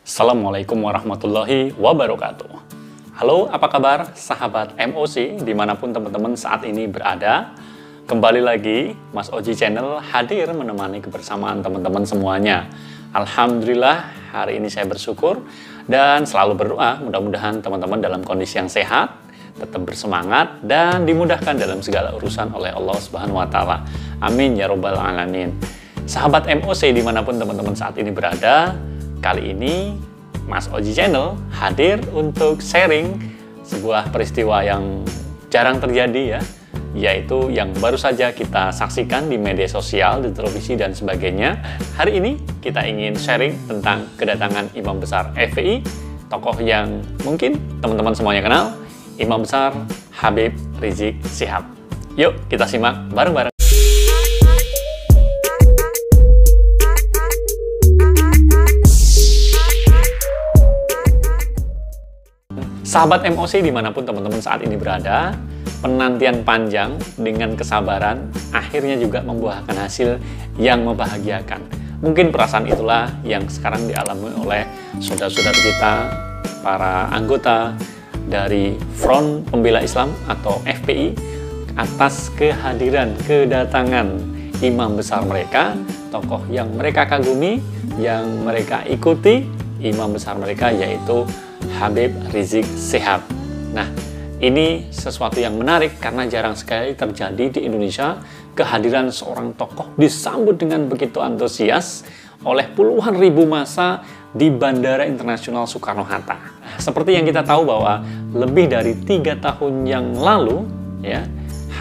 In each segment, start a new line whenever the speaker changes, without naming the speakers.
Assalamualaikum warahmatullahi wabarakatuh. Halo, apa kabar sahabat MOC dimanapun teman-teman saat ini berada. Kembali lagi, Mas Oji Channel hadir menemani kebersamaan teman-teman semuanya. Alhamdulillah, hari ini saya bersyukur dan selalu berdoa mudah-mudahan teman-teman dalam kondisi yang sehat, tetap bersemangat dan dimudahkan dalam segala urusan oleh Allah Subhanahu wa Ta'ala. Amin ya Rabbal 'Alamin. Sahabat MOC dimanapun teman-teman saat ini berada, kali ini Mas Oji Channel hadir untuk sharing sebuah peristiwa yang jarang terjadi ya, yaitu yang baru saja kita saksikan di media sosial, di televisi dan sebagainya. Hari ini kita ingin sharing tentang kedatangan Imam Besar FPI, tokoh yang mungkin teman-teman semuanya kenal, Imam Besar Habib Rizik Syihab. Yuk kita simak bareng-bareng. Sahabat MOC dimanapun teman-teman saat ini berada, penantian panjang dengan kesabaran akhirnya juga membuahkan hasil yang membahagiakan. Mungkin perasaan itulah yang sekarang dialami oleh saudara-saudara kita, para anggota dari Front Pembela Islam atau FPI atas kehadiran, kedatangan imam besar mereka, tokoh yang mereka kagumi, yang mereka ikuti, imam besar mereka yaitu Habib Rizik Syihab. Nah, ini sesuatu yang menarik karena jarang sekali terjadi di Indonesia kehadiran seorang tokoh disambut dengan begitu antusias oleh puluhan ribu massa di Bandara Internasional Soekarno-Hatta. Seperti yang kita tahu bahwa lebih dari 3 tahun yang lalu ya,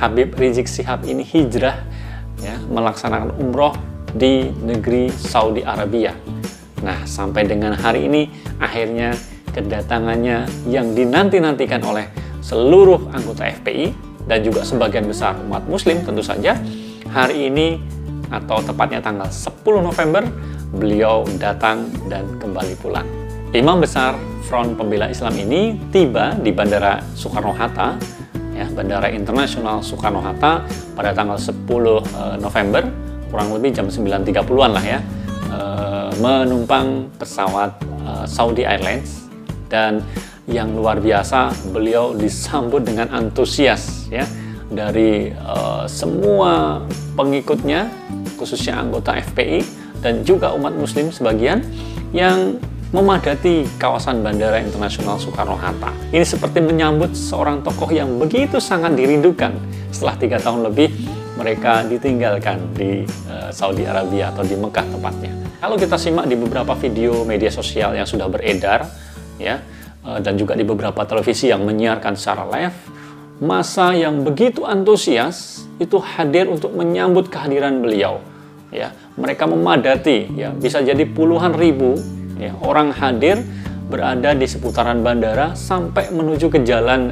Habib Rizik Syihab ini hijrah ya, melaksanakan umroh di negeri Saudi Arabia. Nah, sampai dengan hari ini akhirnya kedatangannya yang dinanti-nantikan oleh seluruh anggota FPI dan juga sebagian besar umat muslim tentu saja, hari ini atau tepatnya tanggal 10 November beliau datang dan kembali pulang. Imam besar Front Pembela Islam ini tiba di Bandara Soekarno-Hatta ya, Bandara Internasional Soekarno-Hatta pada tanggal 10 November kurang lebih jam 9.30-an lah ya, menumpang pesawat Saudi Airlines. Dan yang luar biasa, beliau disambut dengan antusias ya dari semua pengikutnya, khususnya anggota FPI dan juga umat muslim sebagian yang memadati kawasan Bandara Internasional Soekarno-Hatta. Ini seperti menyambut seorang tokoh yang begitu sangat dirindukan setelah 3 tahun lebih mereka ditinggalkan di Saudi Arabia atau di Mekah tepatnya. Kalau kita simak di beberapa video media sosial yang sudah beredar ya, dan juga di beberapa televisi yang menyiarkan secara live, massa yang begitu antusias itu hadir untuk menyambut kehadiran beliau ya. Mereka memadati ya, bisa jadi puluhan ribu ya, orang hadir berada di seputaran bandara sampai menuju ke jalan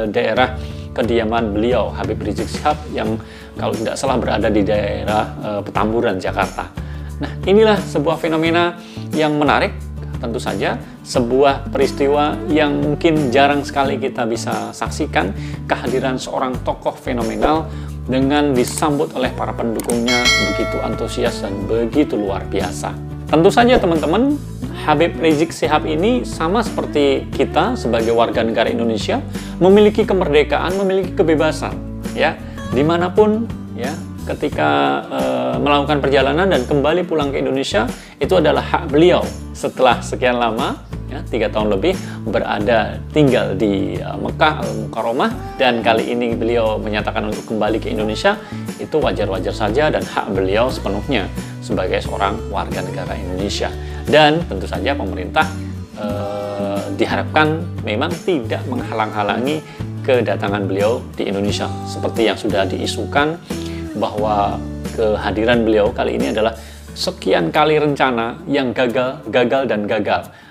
daerah kediaman beliau Habib Rizik Syihab yang kalau tidak salah berada di daerah Petamburan, Jakarta. Nah, inilah sebuah fenomena yang menarik. Tentu saja sebuah peristiwa yang mungkin jarang sekali kita bisa saksikan, kehadiran seorang tokoh fenomenal dengan disambut oleh para pendukungnya begitu antusias dan begitu luar biasa. Tentu saja teman-teman, Habib Rizik Syihab ini sama seperti kita sebagai warga negara Indonesia, memiliki kemerdekaan, memiliki kebebasan ya, dimanapun ya, ketika melakukan perjalanan dan kembali pulang ke Indonesia, itu adalah hak beliau setelah sekian lama ya, 3 tahun lebih berada tinggal di Mekah Al-Mukarramah, dan kali ini beliau menyatakan untuk kembali ke Indonesia. Itu wajar-wajar saja dan hak beliau sepenuhnya sebagai seorang warga negara Indonesia. Dan tentu saja pemerintah diharapkan memang tidak menghalang-halangi kedatangan beliau di Indonesia, seperti yang sudah diisukan bahwa kehadiran beliau kali ini adalah sekian kali rencana yang gagal,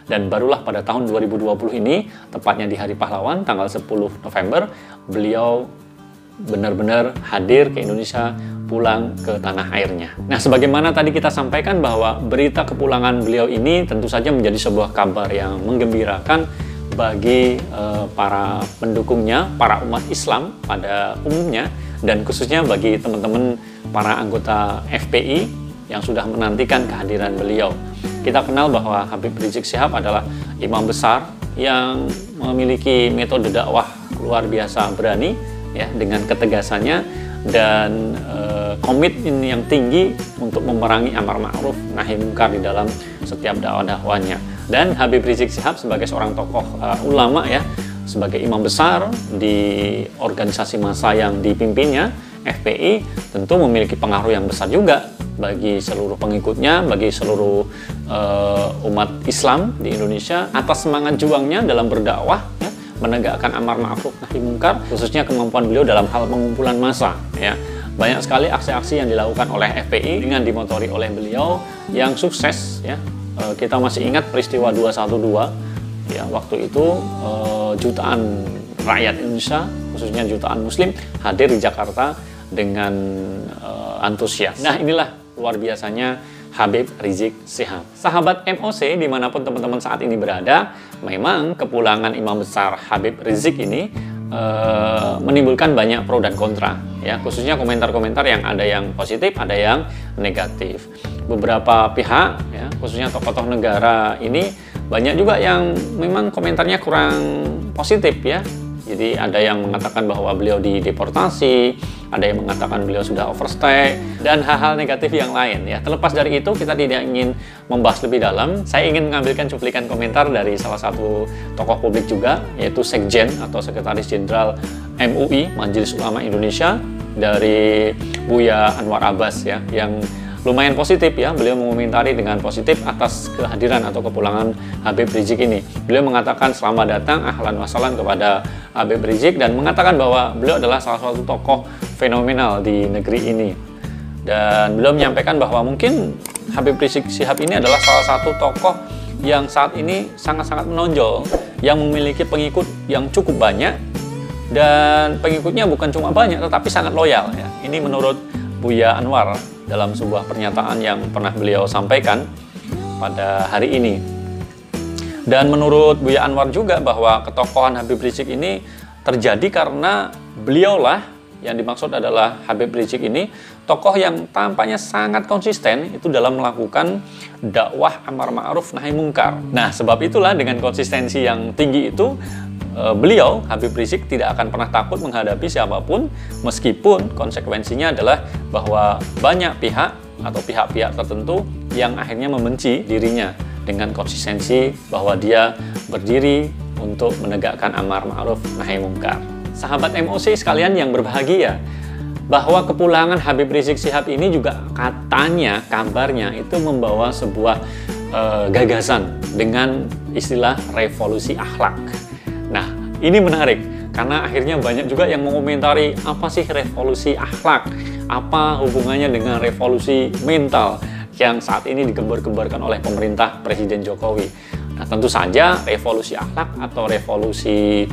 dan barulah pada tahun 2020 ini, tepatnya di Hari Pahlawan tanggal 10 November, beliau benar-benar hadir ke Indonesia, pulang ke tanah airnya. Nah, sebagaimana tadi kita sampaikan bahwa berita kepulangan beliau ini tentu saja menjadi sebuah kabar yang menggembirakan bagi para pendukungnya, para umat Islam pada umumnya, dan khususnya bagi teman-teman para anggota FPI yang sudah menantikan kehadiran beliau. Kita kenal bahwa Habib Rizik Syihab adalah imam besar yang memiliki metode dakwah luar biasa berani ya, dengan ketegasannya dan komitmen yang tinggi untuk memerangi amar ma'ruf nahi munkar di dalam setiap dakwah-dakwahnya. Dan Habib Rizik Syihab sebagai seorang tokoh ulama ya, sebagai imam besar di organisasi massa yang dipimpinnya, FPI, tentu memiliki pengaruh yang besar juga bagi seluruh pengikutnya, bagi seluruh umat Islam di Indonesia atas semangat juangnya dalam berdakwah ya, menegakkan amar ma'ruf nahi munkar, khususnya kemampuan beliau dalam hal pengumpulan massa ya. Banyak sekali aksi-aksi yang dilakukan oleh FPI dengan dimotori oleh beliau yang sukses ya. Kita masih ingat peristiwa 212 ya, waktu itu jutaan rakyat Indonesia, khususnya jutaan muslim hadir di Jakarta dengan antusias. Nah, inilah luar biasanya Habib Rizik Syihab. Sahabat MOC dimanapun teman-teman saat ini berada, memang kepulangan imam besar Habib Rizik ini menimbulkan banyak pro dan kontra ya, khususnya komentar-komentar yang ada yang positif, ada yang negatif. Beberapa pihak ya, khususnya tokoh-tokoh negara ini banyak juga yang memang komentarnya kurang positif ya. Jadi ada yang mengatakan bahwa beliau dideportasi, ada yang mengatakan beliau sudah overstay, dan hal-hal negatif yang lain ya. Terlepas dari itu, kita tidak ingin membahas lebih dalam. Saya ingin mengambilkan cuplikan komentar dari salah satu tokoh publik juga, yaitu Sekjen atau Sekretaris Jenderal MUI, Majelis Ulama Indonesia, dari Buya Anwar Abbas ya, yang lumayan positif ya. Beliau mengomentari dengan positif atas kehadiran atau kepulangan Habib Rizik ini. Beliau mengatakan selamat datang, ahlan wa sahlan kepada Habib Rizik, dan mengatakan bahwa beliau adalah salah satu tokoh fenomenal di negeri ini. Dan beliau menyampaikan bahwa mungkin Habib Rizik Syihab ini adalah salah satu tokoh yang saat ini sangat-sangat menonjol, yang memiliki pengikut yang cukup banyak, dan pengikutnya bukan cuma banyak tetapi sangat loyal ya. Ini menurut Buya Anwar dalam sebuah pernyataan yang pernah beliau sampaikan pada hari ini. Dan menurut Buya Anwar juga bahwa ketokohan Habib Rizik ini terjadi karena beliaulah, yang dimaksud adalah Habib Rizik ini, tokoh yang tampaknya sangat konsisten itu dalam melakukan dakwah amar ma'ruf nahi munkar. Nah, sebab itulah dengan konsistensi yang tinggi itu, beliau, Habib Rizik, tidak akan pernah takut menghadapi siapapun, meskipun konsekuensinya adalah bahwa banyak pihak atau pihak-pihak tertentu yang akhirnya membenci dirinya dengan konsistensi bahwa dia berdiri untuk menegakkan amar ma'ruf nahi munkar. Sahabat MOC sekalian yang berbahagia, bahwa kepulangan Habib Rizik Syihab ini juga katanya, kabarnya itu membawa sebuah gagasan dengan istilah revolusi akhlak. Nah, ini menarik karena akhirnya banyak juga yang mengomentari apa sih revolusi akhlak, apa hubungannya dengan revolusi mental yang saat ini digembar-gembarkan oleh pemerintah Presiden Jokowi. Nah, tentu saja revolusi akhlak atau revolusi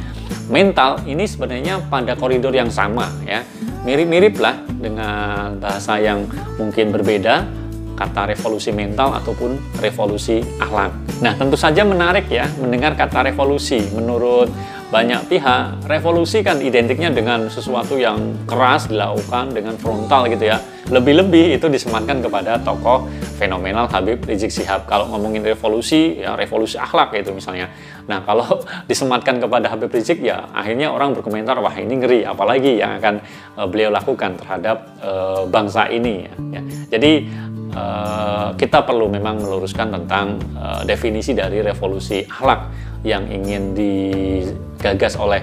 mental ini sebenarnya pada koridor yang sama ya, mirip-mirip lah dengan bahasa yang mungkin berbeda, kata revolusi mental ataupun revolusi akhlak. Nah, tentu saja menarik ya mendengar kata revolusi. Menurut banyak pihak, revolusi kan identiknya dengan sesuatu yang keras dilakukan dengan frontal gitu ya. Lebih-lebih itu disematkan kepada tokoh fenomenal Habib Rizik Syihab. Kalau ngomongin revolusi, ya revolusi akhlak gitu misalnya. Nah, kalau disematkan kepada Habib Rizik, ya akhirnya orang berkomentar, wah ini ngeri, apalagi yang akan beliau lakukan terhadap bangsa ini ya. Jadi kita perlu memang meluruskan tentang definisi dari revolusi akhlak yang ingin digagas oleh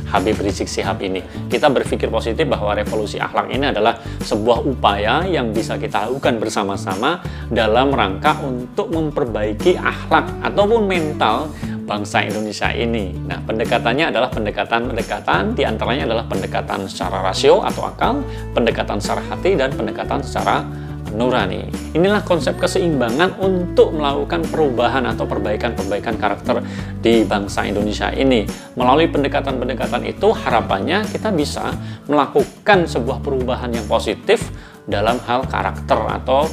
Habib Rizik Syihab ini. Kita berpikir positif bahwa revolusi akhlak ini adalah sebuah upaya yang bisa kita lakukan bersama-sama dalam rangka untuk memperbaiki akhlak ataupun mental bangsa Indonesia ini. Nah, pendekatannya adalah pendekatan diantaranya adalah pendekatan secara rasio atau akal, pendekatan secara hati, dan pendekatan secara nurani. Inilah konsep keseimbangan untuk melakukan perubahan atau perbaikan-perbaikan karakter di bangsa Indonesia ini. Melalui pendekatan-pendekatan itu harapannya kita bisa melakukan sebuah perubahan yang positif dalam hal karakter atau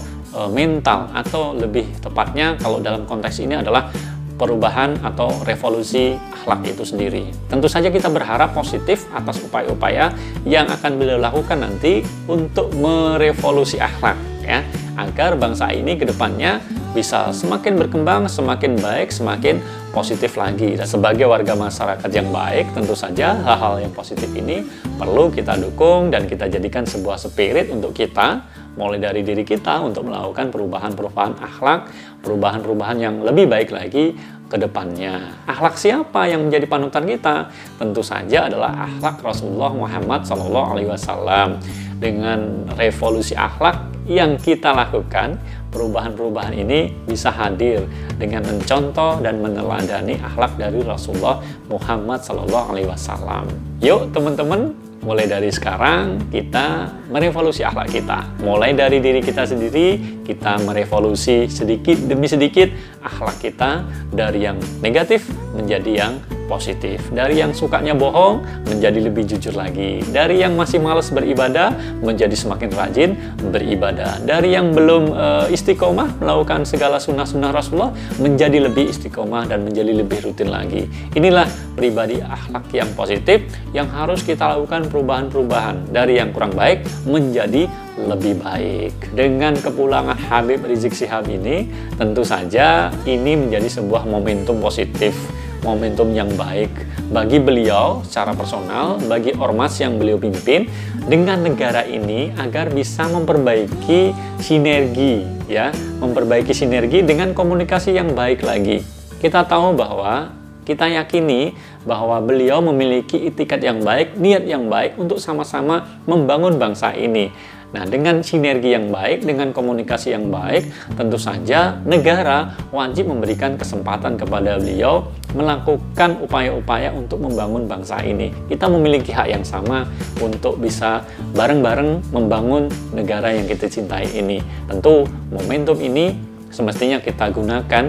mental, atau lebih tepatnya kalau dalam konteks ini adalah perubahan atau revolusi akhlak itu sendiri. Tentu saja kita berharap positif atas upaya-upaya yang akan beliau lakukan nanti untuk merevolusi akhlak ya, agar bangsa ini ke depannya bisa semakin berkembang, semakin baik, semakin positif lagi. Dan sebagai warga masyarakat yang baik, tentu saja hal-hal yang positif ini perlu kita dukung dan kita jadikan sebuah spirit untuk kita, mulai dari diri kita untuk melakukan perubahan-perubahan akhlak, perubahan-perubahan yang lebih baik lagi ke depannya. Akhlak siapa yang menjadi panutan kita? Tentu saja adalah akhlak Rasulullah Muhammad SAW. Dengan revolusi akhlak yang kita lakukan, perubahan-perubahan ini bisa hadir dengan mencontoh dan meneladani akhlak dari Rasulullah Muhammad SAW. Yuk teman-teman, mulai dari sekarang kita merevolusi akhlak kita. Mulai dari diri kita sendiri, kita merevolusi sedikit demi sedikit akhlak kita dari yang negatif menjadi yang positif. Dari yang sukanya bohong menjadi lebih jujur lagi. Dari yang masih malas beribadah menjadi semakin rajin beribadah. Dari yang belum istiqomah melakukan segala sunnah-sunnah Rasulullah menjadi lebih istiqomah dan menjadi lebih rutin lagi. Inilah pribadi akhlak yang positif yang harus kita lakukan perubahan-perubahan dari yang kurang baik menjadi lebih baik. Dengan kepulangan Habib Rizik Syihab ini, tentu saja ini menjadi sebuah momentum positif, momentum yang baik bagi beliau secara personal, bagi ormas yang beliau pimpin dengan negara ini agar bisa memperbaiki sinergi, ya, memperbaiki sinergi dengan komunikasi yang baik lagi. Kita tahu bahwa kita yakini bahwa beliau memiliki itikat yang baik, niat yang baik untuk sama-sama membangun bangsa ini. Nah, dengan sinergi yang baik, dengan komunikasi yang baik, tentu saja negara wajib memberikan kesempatan kepada beliau melakukan upaya-upaya untuk membangun bangsa ini. Kita memiliki hak yang sama untuk bisa bareng-bareng membangun negara yang kita cintai ini. Tentu momentum ini semestinya kita gunakan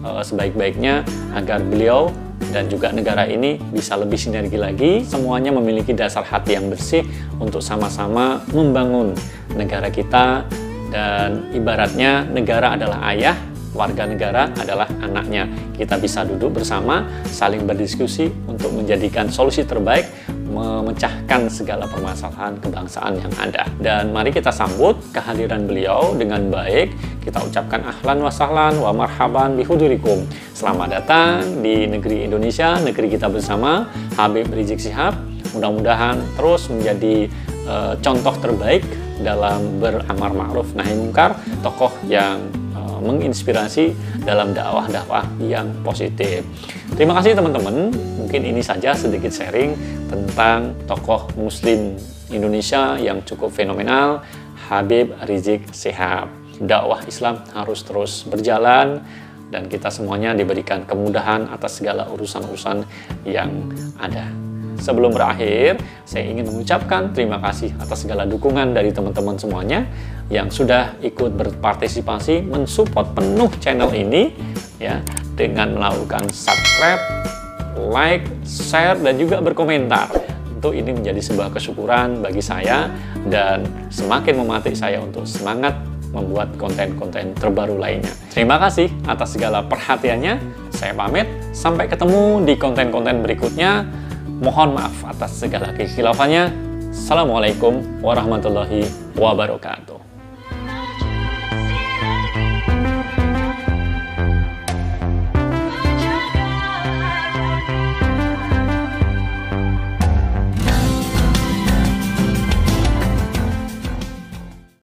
sebaik-baiknya agar beliau dan juga negara ini bisa lebih sinergi lagi, semuanya memiliki dasar hati yang bersih untuk sama-sama membangun negara kita. Dan ibaratnya negara adalah ayah, warga negara adalah anaknya. Kita bisa duduk bersama, saling berdiskusi untuk menjadikan solusi terbaik, memecahkan segala permasalahan kebangsaan yang ada. Dan mari kita sambut kehadiran beliau dengan baik. Kita ucapkan ahlan wa sahlan wa marhaban bihudurikum. Selamat datang di negeri Indonesia, negeri kita bersama, Habib Rizik Syihab. Mudah-mudahan terus menjadi contoh terbaik dalam beramar ma'ruf nahi mungkar, tokoh yang menginspirasi dalam dakwah-dakwah yang positif. Terima kasih teman-teman. Mungkin ini saja sedikit sharing tentang tokoh muslim Indonesia yang cukup fenomenal, Habib Rizik Syihab. Dakwah Islam harus terus berjalan dan kita semuanya diberikan kemudahan atas segala urusan-urusan yang ada. Sebelum berakhir, saya ingin mengucapkan terima kasih atas segala dukungan dari teman-teman semuanya yang sudah ikut berpartisipasi mensupport penuh channel ini, ya, dengan melakukan subscribe, like, share, dan juga berkomentar. Tentu ini menjadi sebuah kesyukuran bagi saya dan semakin memantik saya untuk semangat membuat konten-konten terbaru lainnya. Terima kasih atas segala perhatiannya. Saya pamit, sampai ketemu di konten-konten berikutnya. Mohon maaf atas segala kekhilafannya. Assalamualaikum warahmatullahi wabarakatuh.